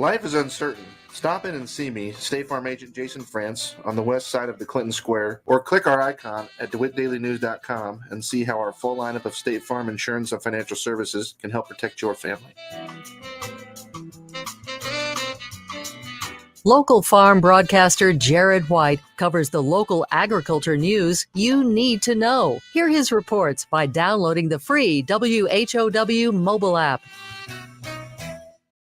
Life is uncertain. Stop in and see me, State Farm Agent Jason France, on the west side of the Clinton Square, or click our icon at DeWittDailyNews.com and see how our full lineup of State Farm insurance and financial services can help protect your family. Local farm broadcaster Jared White covers the local agriculture news you need to know. Hear his reports by downloading the free WHOW mobile app.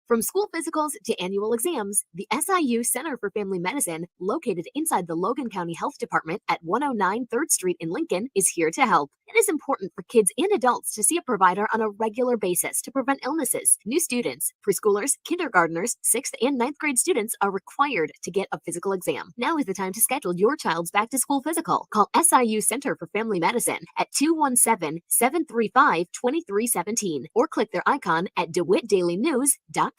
From school physicals to annual exams, the SIU Center for Family Medicine, located inside the Logan County Health Department at 109 3rd Street in Lincoln, is here to help. It is important for kids and adults to see a provider on a regular basis to prevent illnesses. New students, preschoolers, kindergartners, 6th and 9th grade students are required to get a physical exam. Now is the time to schedule your child's back-to-school physical. Call SIU Center for Family Medicine at 217-735-2317 or click their icon at DeWittDailyNews.com.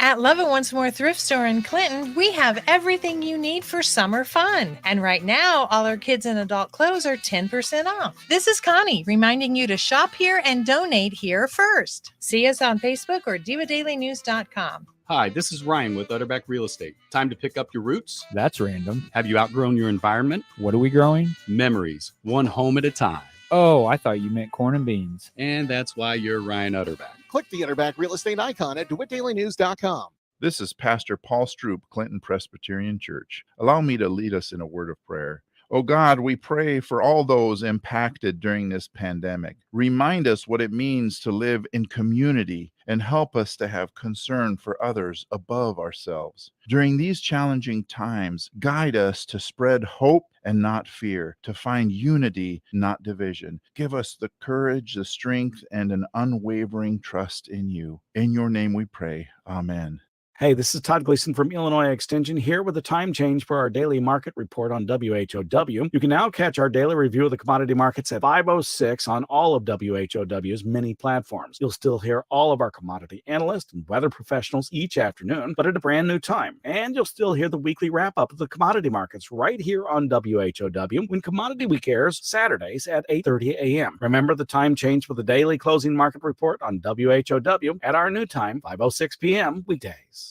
At Love It Once More Thrift Store in Clinton, we have everything you need for summer fun. And right now, all our kids and adult clothes are 10% off. This is Connie reminding you to shop here and donate here first. See us on Facebook or DivaDailyNews.com. Hi, this is Ryan with Utterback Real Estate. Time to pick up your roots? That's random. Have you outgrown your environment? What are we growing? Memories, one home at a time. Oh, I thought you meant corn and beans. And that's why you're Ryan Utterback. Click the Utterback Real Estate icon at DeWittDailyNews.com. This is Pastor Paul Stroop, Clinton Presbyterian Church. Allow me to lead us in a word of prayer. Oh God, we pray for all those impacted during this pandemic. Remind us what it means to live in community and help us to have concern for others above ourselves. During these challenging times, guide us to spread hope and not fear, to find unity, not division. Give us the courage, the strength, and an unwavering trust in you. In your name we pray. Amen. Hey, this is Todd Gleason from Illinois Extension here with a time change for our daily market report on WHOW. You can now catch our daily review of the commodity markets at 5:06 on all of WHOW's many platforms. You'll still hear all of our commodity analysts and weather professionals each afternoon, but at a brand new time. And you'll still hear the weekly wrap-up of the commodity markets right here on WHOW when Commodity Week airs Saturdays at 8:30 a.m. Remember the time change for the daily closing market report on WHOW at our new time, 5:06 p.m. weekdays.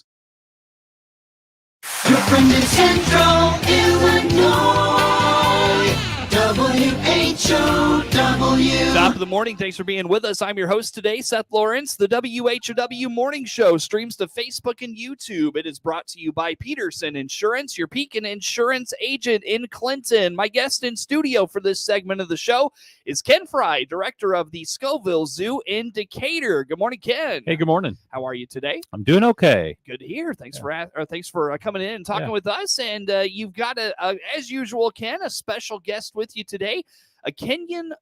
Your friend in Central Illinois, WHOW. Top of the morning. Thanks for being with us. I'm your host today, Seth Lawrence. The WHOW Morning Show streams to Facebook and YouTube. It is brought to you by Peterson Insurance, your Pekin Insurance agent in Clinton. My guest in studio for this segment of the show is Ken Frye, director of the Scovill Zoo in Decatur. Good morning, Ken. Hey, good morning. How are you today? I'm doing okay. Good to hear. Thanks for coming in and talking with us. And you've got as usual, Ken, a special guest with you today, a Kenyan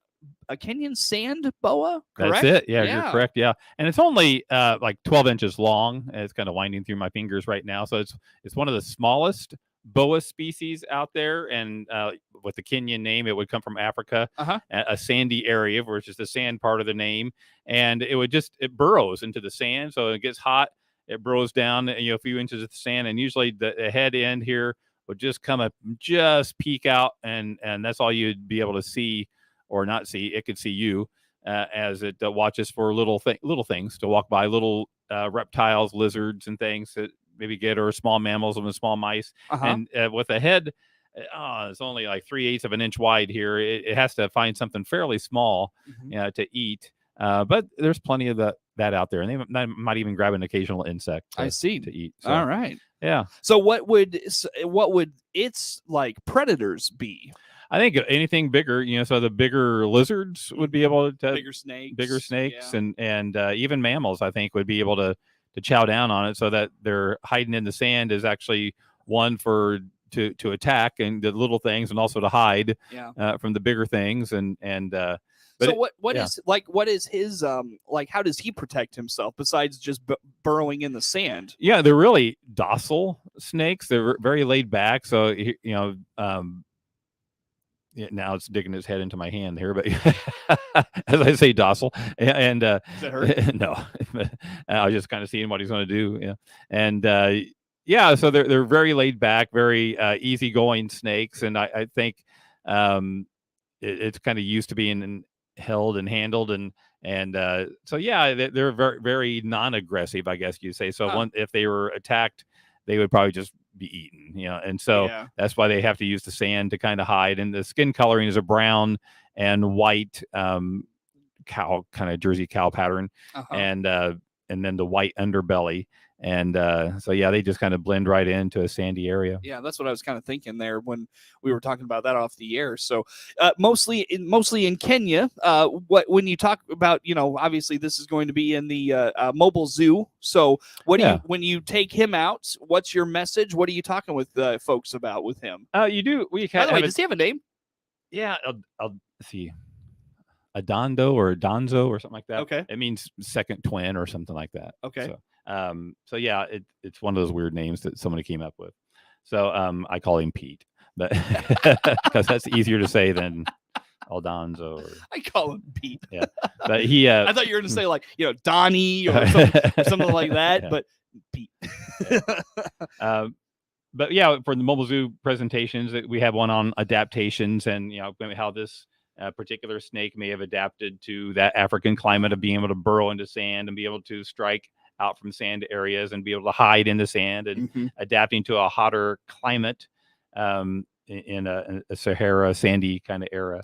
Sand Boa, correct? That's it. Yeah, you're correct. Yeah. And it's only like 12 inches long. It's kind of winding through my fingers right now. So it's one of the smallest boa species out there. And with the Kenyan name, it would come from Africa, a sandy area, which is the sand part of the name. And it burrows into the sand. So it gets hot. It burrows down, a few inches of the sand. And usually the head end here would just just peek out. And that's all you'd be able to see. Or not see, it could see you as it watches for little things to walk by, little reptiles, lizards, and things that maybe get, or small mammals and small mice. And with a head, it's only like 3/8 of an inch wide here. It has to find something fairly small to eat. But there's plenty of that out there, and they might even grab an occasional insect. I see to eat. So, all right. Yeah. So what would its like predators be? I think anything bigger, so the bigger lizards would be able to bigger snakes, and even mammals, I think, would be able to chow down on it. So that they're hiding in the sand is actually one to attack and the little things, and also to hide from the bigger things. But so what is his how does he protect himself besides just burrowing in the sand? Yeah, they're really docile snakes. They're very laid back. So now it's digging his head into my hand here, but as I say, docile. And does that hurt? No, I was just kind of seeing what he's going to do. Yeah, and so they're very laid back, very easygoing snakes, and I think it's kind of used to being held and handled, and And so yeah, they're very very non-aggressive, I guess you'd say. So if they were attacked, they would probably just be eaten, and so that's why they have to use the sand to kind of hide. And the skin coloring is a brown and white cow, kind of Jersey cow pattern, and then the white underbelly. And so yeah, they just kind of blend right into a sandy area. Yeah, that's what I was kind of thinking there when we were talking about that off the air. So mostly in Kenya, when you talk about, obviously this is going to be in the mobile zoo. So what do you, when you take him out, what's your message? What are you talking with folks about with him? You do. By the way, does he have a name? Yeah, I'll see. Adondo or Donzo or something like that. Okay. It means second twin or something like that. Okay. So yeah, it's one of those weird names that somebody came up with. So I call him Pete, but because that's easier to say than Aldonzo. I call him Pete. Yeah, but he. I thought you were going to say like Donnie or something like that, yeah. But Pete. But yeah, for the mobile zoo presentations, we have one on adaptations and how this particular snake may have adapted to that African climate of being able to burrow into sand and be able to strike out from sand areas and be able to hide in the sand and adapting to a hotter climate in a Sahara sandy kind of area.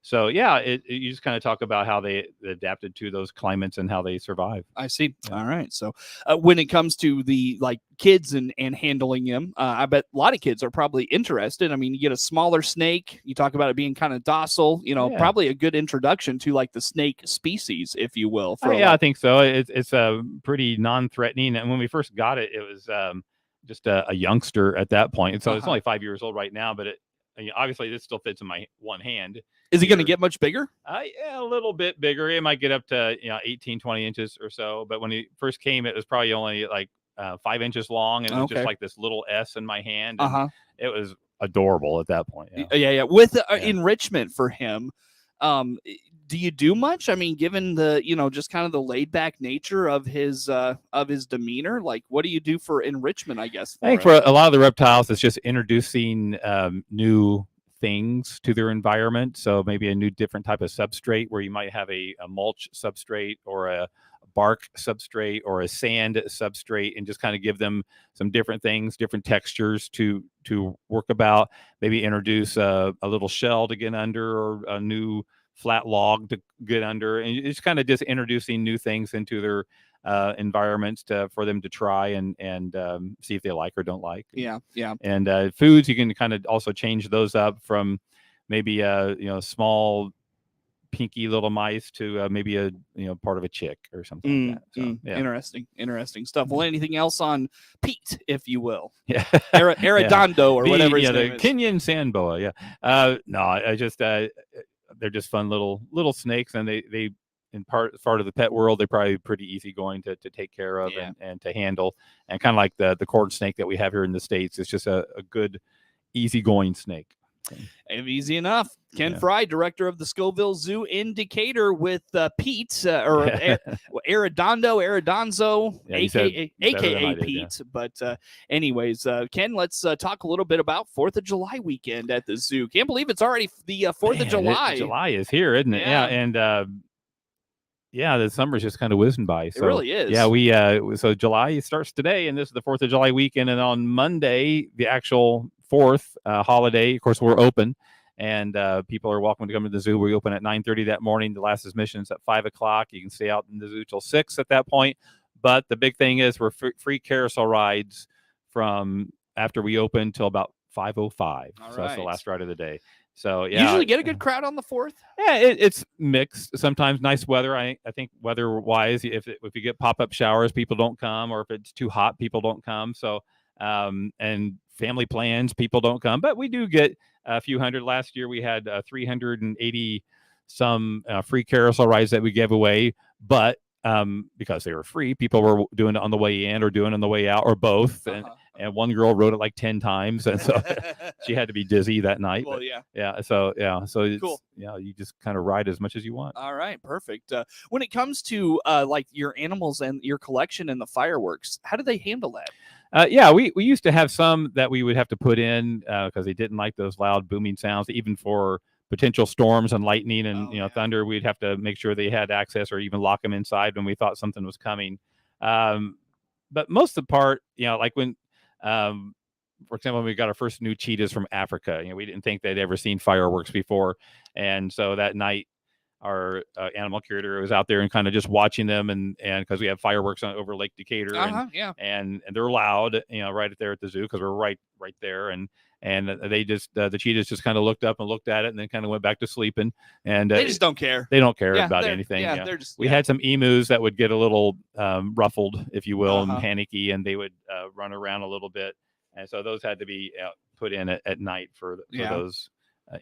So yeah, you just kind of talk about how they adapted to those climates and how they survive. I see. Yeah. All right. So when it comes to the kids and handling them, I bet a lot of kids are probably interested. I mean, you get a smaller snake, you talk about it being kind of docile, probably a good introduction to the snake species, if you will. I think so. It's a pretty non-threatening. And when we first got it, it was just a youngster at that point. So it's only 5 years old right now, but obviously this still fits in my one hand. Is he going to get much bigger? Yeah, a little bit bigger. It might get up to 18, 20 inches or so. But when he first came, it was probably only 5 inches long, and it was just like this little S in my hand. It was adorable at that point. Yeah. With enrichment for him, do you do much? I mean, given the just kind of the laid back nature of his demeanor, what do you do for enrichment? I guess I think for a lot of the reptiles, it's just introducing new things to their environment. So maybe a new different type of substrate where you might have a mulch substrate or a bark substrate or a sand substrate, and just kind of give them some different things, different textures to work about. Maybe introduce a little shell to get under, or a new flat log to get under, and it's kind of just introducing new things into their environments for them to try and see if they like or don't like. Yeah. And foods, you can kind of also change those up from maybe small pinky little mice to maybe a part of a chick or something like that. So, yeah. Interesting stuff. Well, anything else on Pete, if you will? Yeah. Aradondo or whatever his name the is. Kenyan Sand Boa. Yeah. No, I just they're just fun little snakes, and they in part of the pet world, they're probably pretty easygoing to take care of and to handle, and kind of like the corn snake that we have here in the States. It's just a good easygoing snake. Easy enough. Ken Frye, director of the Scovill Zoo in Decatur, with Pete Aradonzo, aka Pete. But anyways, Ken, let's talk a little bit about 4th of July weekend at the zoo. Can't believe it's already the 4th of July. July is here, isn't it? Yeah, and the summer's just kind of whizzing by. So, it really is. Yeah, so July starts today, and this is the 4th of July weekend, and on Monday, the actual 4th holiday, of course, we're open, and people are welcome to come to the zoo. We open at 9:30 that morning. The last admission is at 5 o'clock. You can stay out in the zoo till 6 at that point. But the big thing is we're free carousel rides from after we open till about 5:05. So that's the last ride of the day. So yeah, usually get a good crowd on the 4th. Yeah, it's mixed. Sometimes nice weather. I think weather-wise, if you get pop-up showers, people don't come, or if it's too hot, people don't come. So and family plans, people don't come. But we do get a few hundred. Last year we had 380 some free carousel rides that we gave away, but because they were free, people were doing it on the way in or doing it on the way out, or both. And one girl rode it like 10 times, and so she had to be dizzy that night. Well, So it's, cool. You just kind of ride as much as you want. All right, perfect. When it comes to your animals and your collection and the fireworks, how do they handle that? We used to have some that we would have to put in because they didn't like those loud booming sounds, even for potential storms and lightning and thunder, we'd have to make sure they had access or even lock them inside when we thought something was coming. But most of the part, like when, for example, when we got our first new cheetahs from Africa, we didn't think they'd ever seen fireworks before. And so that night, our animal curator was out there and kind of just watching them, and because we have fireworks over Lake Decatur, and they're loud, right there at the zoo because we're right there, and they just the cheetahs just kind of looked up and looked at it and then kind of went back to sleeping, and they just don't care. They don't care about anything. They're just, we had some emus that would get a little ruffled, if you will, and panicky, and they would run around a little bit, and so those had to be put in at night for those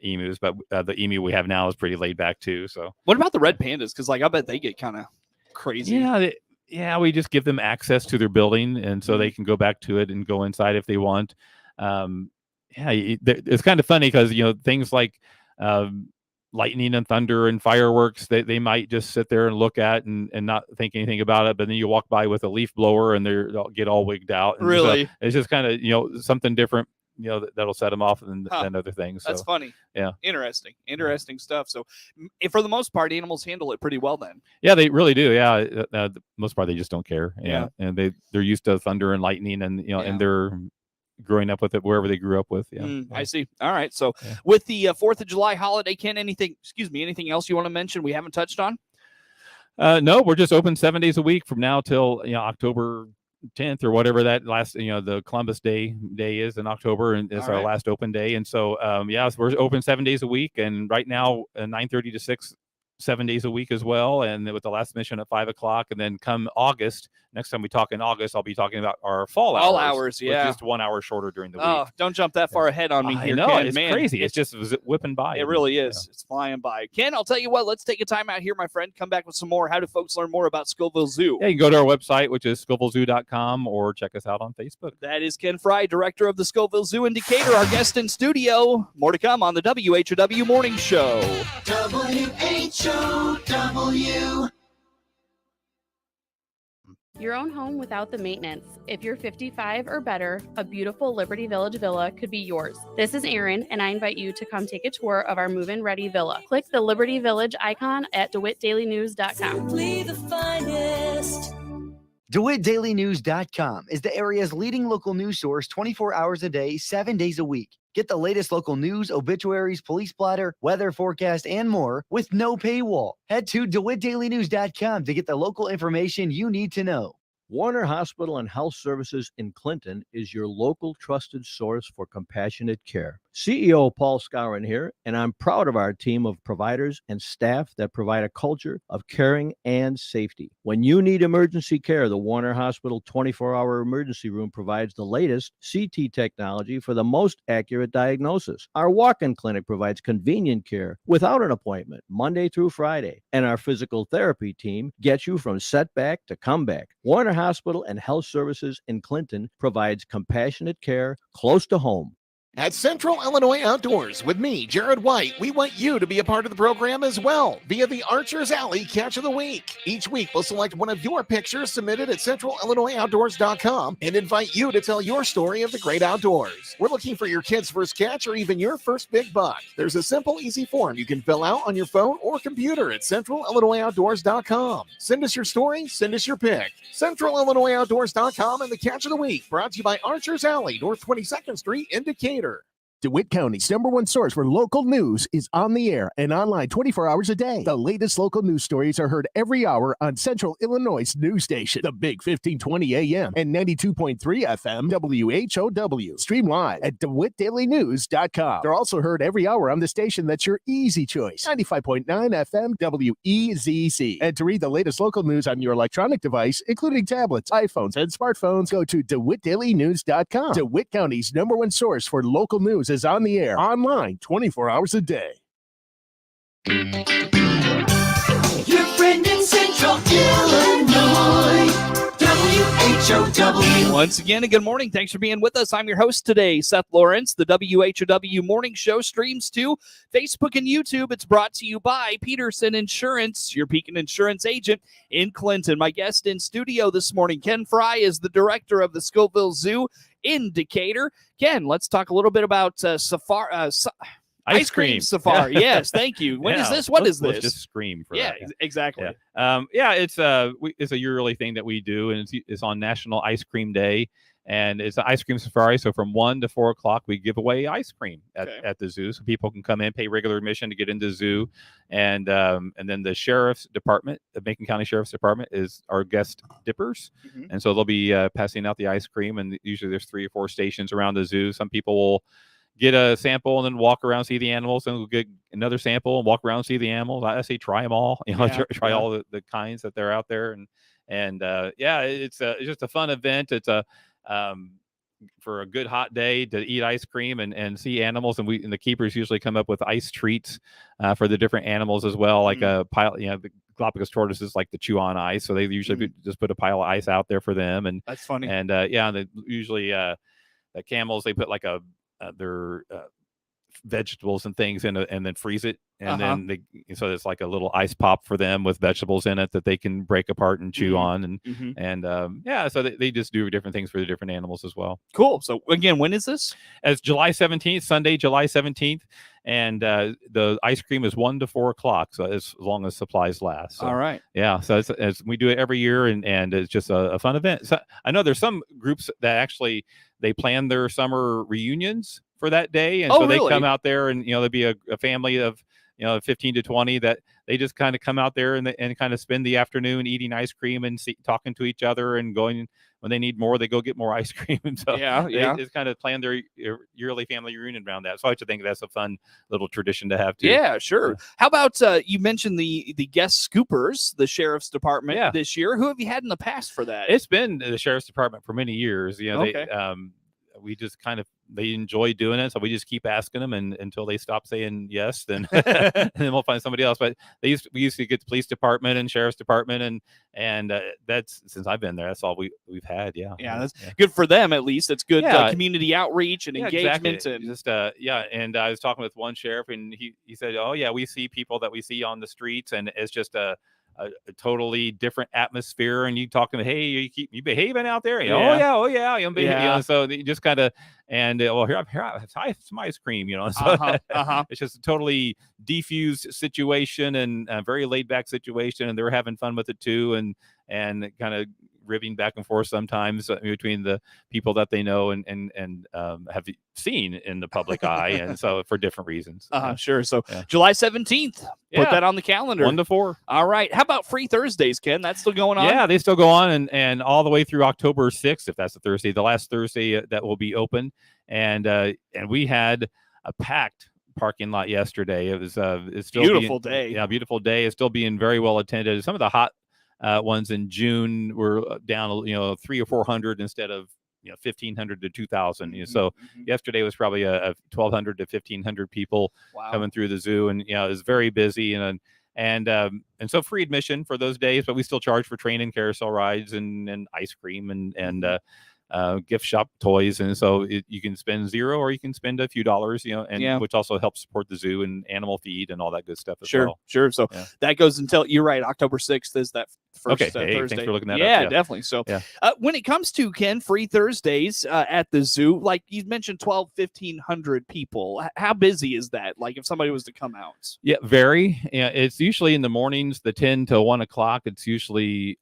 emus. But the emu we have now is pretty laid back too. So what about the red pandas? Because I bet they get kind of crazy. We just give them access to their building, and so they can go back to it and go inside if they want. It's kind of funny because things like lightning and thunder and fireworks, they might just sit there and look at and not think anything about it, but then you walk by with a leaf blower and they'll get all wigged out. And really, so it's just kind of something different, that'll set them off than other things. That's funny. Yeah, interesting stuff. So for the most part, animals handle it pretty well then. Yeah, they really do. The most part they just don't care. And they're used to thunder and lightning, and and they're growing up with it wherever they grew up with. I see. All right. So with the 4th of July holiday, Ken, anything else you want to mention we haven't touched on? No, we're just open 7 days a week from now till October 10th or whatever that last the Columbus Day is in October, and it's our last open day. And so so we're open 7 days a week, and right now 9:30 to 6, 7 days a week as well, and with the last mission at 5:00. And then come August, next time we talk in August, I'll be talking about our fall hours, just 1 hour shorter during the week. Oh, don't jump that far ahead on me here, know, Ken. it's Man, crazy. It's just whipping by. It really is. It's flying by. Ken, I'll tell you what, let's take a time out here, my friend. Come back with some more. How do folks learn more about Scovill Zoo? Yeah, you can go to our website, which is scovillzoo.com, or check us out on Facebook. That is Ken Frye, director of the Scovill Zoo in Decatur, our guest in studio. More to come on the WHOW Morning Show. WHOW. Your own home without the maintenance. If you're 55 or better, a beautiful Liberty Village villa could be yours. This is Erin, and I invite you to come take a tour of our move-in ready villa. Click the Liberty Village icon at DeWittDailyNews.com. Simply the finest. DeWittDailyNews.com is the area's leading local news source 24 hours a day, 7 days a week. Get the latest local news, obituaries, police blotter, weather forecast, and more with no paywall. Head to DeWittDailyNews.com to get the local information you need to know. Warner Hospital and Health Services in Clinton is your local trusted source for compassionate care. CEO Paul Scourin here, and I'm proud of our team of providers and staff that provide a culture of caring and safety. When you need emergency care, the Warner Hospital 24-hour emergency room provides the latest CT technology for the most accurate diagnosis. Our walk-in clinic provides convenient care without an appointment, Monday through Friday. And our physical therapy team gets you from setback to comeback. Warner Hospital and Health Services in Clinton provides compassionate care close to home. At Central Illinois Outdoors with me, Jared White, we want you to be a part of the program as well via the Archer's Alley Catch of the Week. Each week, we'll select one of your pictures submitted at centralillinoisoutdoors.com and invite you to tell your story of the great outdoors. We're looking for your kid's first catch or even your first big buck. There's a simple, easy form you can fill out on your phone or computer at centralillinoisoutdoors.com. Send us your story, send us your pic. centralillinoisoutdoors.com and the Catch of the Week, brought to you by Archer's Alley, North 22nd Street in Decatur. DeWitt County's #1 source for local news is on the air and online 24 hours a day. The latest local news stories are heard every hour on Central Illinois' news station, the Big 1520 AM and 92.3 FM WHOW. Stream live at DeWittDailyNews.com. They're also heard every hour on the station that's your easy choice, 95.9 FM WEZC. And to read the latest local news on your electronic device, including tablets, iPhones, and smartphones, go to DeWittDailyNews.com. DeWitt County's #1 source for local news is on the air, online, 24 hours a day. Your friend in Central Illinois, WHOW. Once again, a good morning. Thanks for being with us. I'm your host today, Seth Lawrence. The WHOW Morning Show streams to Facebook and YouTube. It's brought to you by Peterson Insurance, your Pekin Insurance agent in Clinton. My guest in studio this morning, Ken Frye, is the director of the Scovill Zoo in Decatur. Ken, let's talk a little bit about Ice cream safari. Yes, thank you. When is this? What is this? Let's just scream for yeah, that. exactly. It's a yearly thing that we do, and it's on National Ice Cream Day, and it's an ice cream safari. So from 1 to 4 o'clock, we give away ice cream at the zoo, so people can come in, pay regular admission to get into the zoo, and then the sheriff's department, the Macon County Sheriff's Department, is our guest dippers, and so they'll be passing out the ice cream, and usually there's 3 or 4 stations around the zoo. Some people will get a sample and then walk around, see the animals, and we'll get another sample and walk around, see the animals. I say try them all, try all the kinds that they're out there. And it's just a fun event. It's for a good hot day to eat ice cream and see animals. And the keepers usually come up with ice treats for the different animals as well. Like a pile, the Galapagos tortoises like to chew on ice. So they usually just put a pile of ice out there for them. And that's funny. And they usually, the camels, they put like their vegetables and things in and then freeze it, and then so it's like a little ice pop for them with vegetables in it that they can break apart and chew on, so they just do different things for the different animals as well. Cool. So again, when is this? It's July 17th, Sunday, July 17th, and the ice cream is 1 to 4 o'clock, so as long as supplies last. So, all right. Yeah, so it's we do it every year, and it's just a fun event. So I know there's some groups that actually they plan their summer reunions for that day, and so they come out there, and there'll be a family of 15 to 20 that they just kind of come out there and kind of spend the afternoon eating ice cream and talking to each other, and going, when they need more, they go get more ice cream. And so they just kind of plan their yearly family reunion around that. So I just think that's a fun little tradition to have too. Yeah, sure. How about you mentioned the guest scoopers, the sheriff's department this year? Who have you had in the past for that? It's been the sheriff's department for many years. We just they enjoy doing it, so we just keep asking them, and until they stop saying yes, then and then we'll find somebody else. But we used to get the police department and sheriff's department, and that's, since I've been there, that's all we've had. That's good for them, at least. It's good community outreach and engagement. Exactly. And I was talking with one sheriff, and he said, "Oh yeah, we see people that we see on the streets, and it's just a totally different atmosphere, and you talk to them, hey, you behaving out there? Oh yeah. So they just kind of, and here I have some ice cream, so it's just a totally defused situation, and a very laid back situation, and they're having fun with it too, and kind of ribbing back and forth sometimes between the people that they know and have seen in the public eye, and so for different reasons. Sure. So July 17th, put that on the calendar. 1 to 4. All right. How about Free Thursdays, Ken? That's still going on? Yeah, they still go on, and all the way through October 6th, if that's a Thursday, the last Thursday that will be open. And we had a packed parking lot yesterday. It was it's still beautiful day. Yeah, beautiful day. It's still being very well attended. Some of the hot ones in June were down 300 or 400 instead of 1,500 to 2,000. So yesterday was probably a 1,200 to 1,500 people coming through the zoo, and it was very busy, and so free admission for those days, but we still charge for train and carousel rides and ice cream and gift shop toys, and so you can spend $0 or you can spend a few dollars, which also helps support the zoo and animal feed and all that good stuff as well. Sure. So that goes until, you're right, October 6th is that first Thursday. Thanks for looking that up. Yeah, definitely. So when it comes to, Ken, Free Thursdays at the zoo, like you mentioned, 1,500 people. How busy is that? Like if somebody was to come out? Yeah, very. Yeah, it's usually in the mornings, the 10 to 1 o'clock. It's usually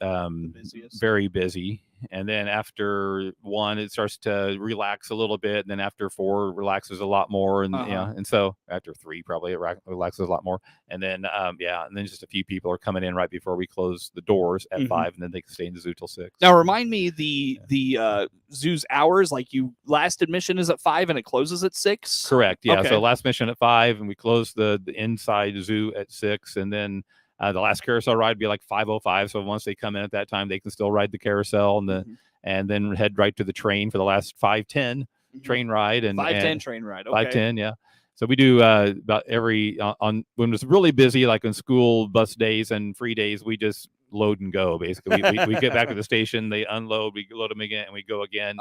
very busy. And then after 1, it starts to relax a little bit. And then after 4, it relaxes a lot more. And and so after 3, probably it relaxes a lot more. And then and then just a few people are coming in right before we close the doors at 5, and then they can stay in the zoo till 6. Now remind me the zoo's hours. Like last admission is at 5 and it closes at 6. Correct. Yeah. Okay. So last admission at 5, and we close the inside zoo at 6, and then the last carousel ride would be like 5:05. So once they come in at that time, they can still ride the carousel and then head right to the train for the last 5:10 train ride. And 5:10 train ride. Okay. 5:10. Yeah. So we do about every on when it's really busy, like on school bus days and free days, we just load and go. Basically, we get back to the station, they unload, we load them again, and we go again.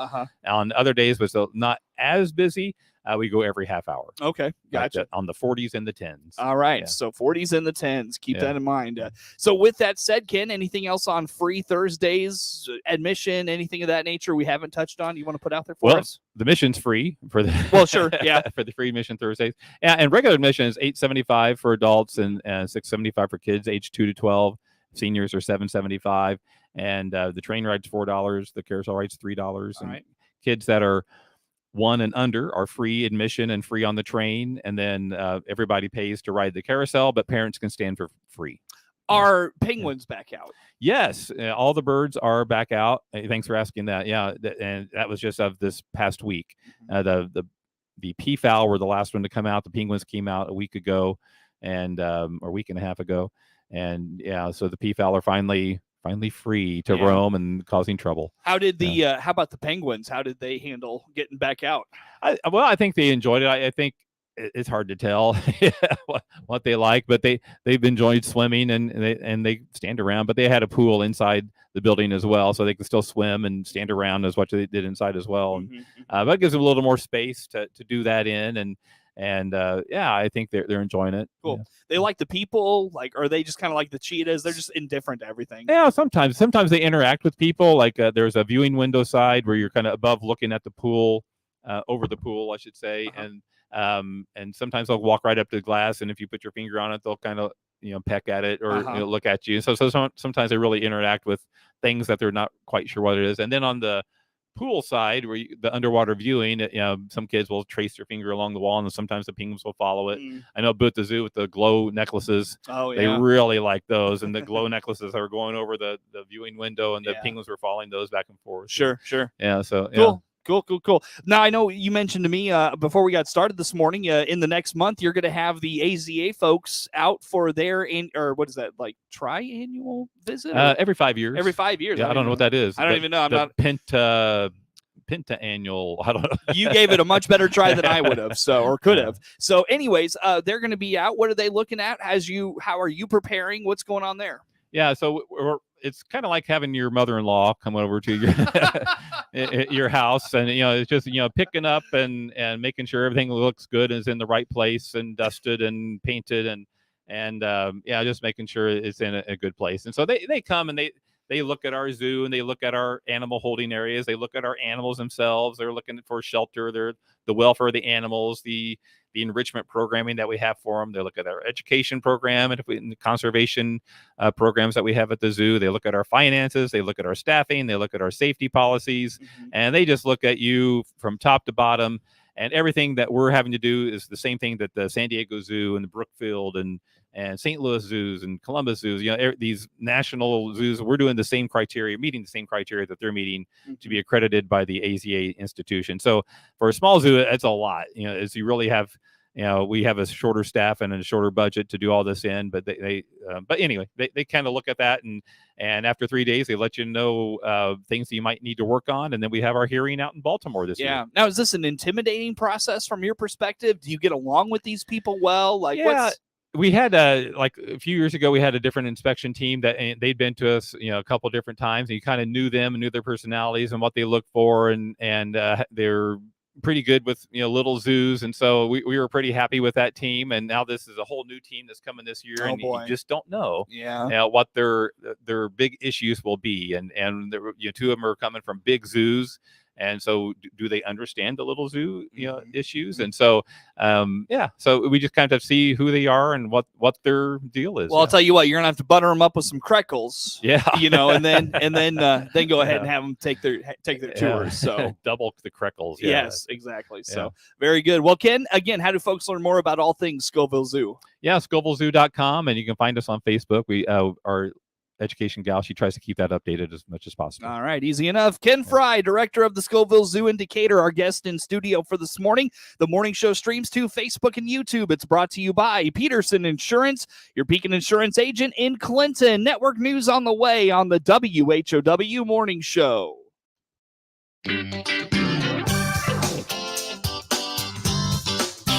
On other days, was not as busy. We go every half hour. Okay, gotcha. On the 40s and the 10s. All right, Yeah. so 40s and the 10s. Keep Yeah. that in mind. So with that said, Ken, anything else on free Thursdays, admission, anything of that nature we haven't touched on you want to put out there for us? The mission's free for the Well, sure, yeah. for the free admission Thursdays. Yeah, and regular admission is $8.75 for adults and $6.75 for kids age 2 to 12. Seniors are $7.75, and the train ride's $4. The carousel ride's $3. And right. kids that are 1 and under are free admission and free on the train, and then everybody pays to ride the carousel, but parents can stand for free. Are penguins back out? Yes, all the birds are back out. Thanks for asking that. Yeah, and that was just of this past week. The peafowl were the last one to come out. The penguins came out a week ago, and or a week and a half ago, and yeah, so the peafowl are finally free to roam and causing trouble. How did the how about the penguins? How did they handle getting back out? I think they enjoyed it. I think it's hard to tell what they like, but they've enjoyed swimming and they stand around. But they had a pool inside the building as well, so they can still swim and stand around as much as they did inside as well. And but it gives them a little more space to do that in. And yeah, I think they're enjoying it. Cool. Yeah. They like the people, like, are they just kind of like the cheetahs? They're just indifferent to everything. Yeah, sometimes they interact with people. Like there's a viewing window side where you're kind of above looking at the pool, over the pool, I should say, and sometimes they'll walk right up to the glass, and if you put your finger on it, they'll kind of peck at it or look at you. So sometimes they really interact with things that they're not quite sure what it is. And then on the pool side, where the underwater viewing, some kids will trace their finger along the wall, and sometimes the penguins will follow it. I know at the zoo with the glow necklaces, they really like those, and the glow necklaces are going over the viewing window, and the penguins were following those back and forth. Sure. Yeah, so cool. Cool. Now, I know you mentioned to me before we got started this morning, in the next month, you're going to have the AZA folks out for their, or what is that, like triannual visit? Every 5 years. Every 5 years. Yeah, I don't know what that is. I don't even know. I'm not. Penta annual. I don't know. You gave it a much better try than I would have, or could have. So anyways, they're going to be out. What are they looking at? How are you preparing? What's going on there? Yeah, so it's kind of like having your mother-in-law come over to your your house, and it's just picking up and making sure everything looks good and is in the right place and dusted and painted and just making sure it's in a good place. And so they come and they look at our zoo and they look at our animal holding areas. They look at our animals themselves. They're looking for shelter. They're the welfare of the animals, the enrichment programming that we have for them. They look at our education program and the conservation programs that we have at the zoo. They look at our finances. They look at our staffing. They look at our safety policies, and they just look at you from top to bottom. And everything that we're having to do is the same thing that the San Diego Zoo and the Brookfield and St. Louis zoos and Columbus zoos, these national zoos, we're doing the same criteria, meeting the same criteria that they're meeting to be accredited by the AZA institution. So for a small zoo, it's a lot, as you really have, we have a shorter staff and a shorter budget to do all this in, but but anyway, they kind of look at that and after 3 days, they let you know things that you might need to work on. And then we have our hearing out in Baltimore this year. Now, is this an intimidating process from your perspective? Do you get along with these people well? We had like a few years ago, we had a different inspection team that they'd been to us, a couple of different times, and you kind of knew them and knew their personalities and what they look for, and they're pretty good with little zoos, and so we were pretty happy with that team. And now this is a whole new team that's coming this year, and you just don't know what their big issues will be, and two of them are coming from big zoos. And so do they understand the little zoo issues? And so so we just kind of see who they are and what their deal is. Well, I'll tell you what, you're gonna have to butter them up with some crackles, and then go ahead and have them take their tours. So double the crackles. Yes, exactly. So very good. Well, Ken, again, how do folks learn more about all things Scovill Zoo? Scovillzoo.com, and you can find us on Facebook. We our education gal, she tries to keep that updated as much as possible. All right, easy enough. Ken Frye, director of the Scovill Zoo in Decatur, our guest in studio for this morning. The morning show streams to Facebook and YouTube. It's brought to you by Peterson Insurance, your Pekin Insurance agent in Clinton. Network news on the way on the WHOW Morning Show.